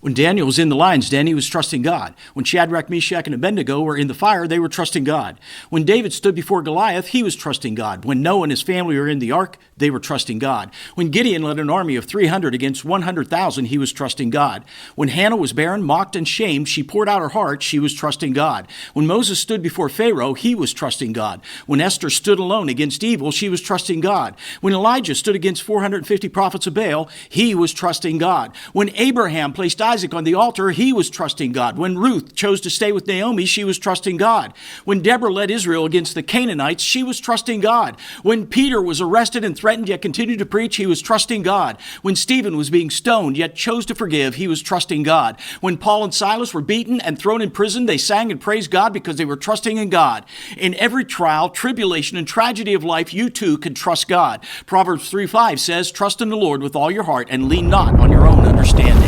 When Daniel was in the lion's den, he was trusting God. When Shadrach, Meshach, and Abednego were in the fire, they were trusting God. When David stood before Goliath, he was trusting God. When Noah and his family were in the ark, they were trusting God. When Gideon led an army of 300 against 100,000, he was trusting God. When Hannah was barren, mocked, and shamed, she poured out her heart, she was trusting God. When Moses stood before Pharaoh, he was trusting God. When Esther stood alone against evil, she was trusting God. When Elijah stood against 450 prophets of Baal, he was trusting God. When Abraham placed Isaac on the altar, he was trusting God. When Ruth chose to stay with Naomi, she was trusting God. When Deborah led Israel against the Canaanites, she was trusting God. When Peter was arrested and threatened yet continued to preach, he was trusting God. When Stephen was being stoned yet chose to forgive, he was trusting God. When Paul and Silas were beaten and thrown in prison, they sang and praised God because they were trusting in God. In every trial, tribulation, and tragedy of life, you too can trust God. Proverbs 3:5 says, "Trust in the Lord with all your heart and lean not on your own understanding."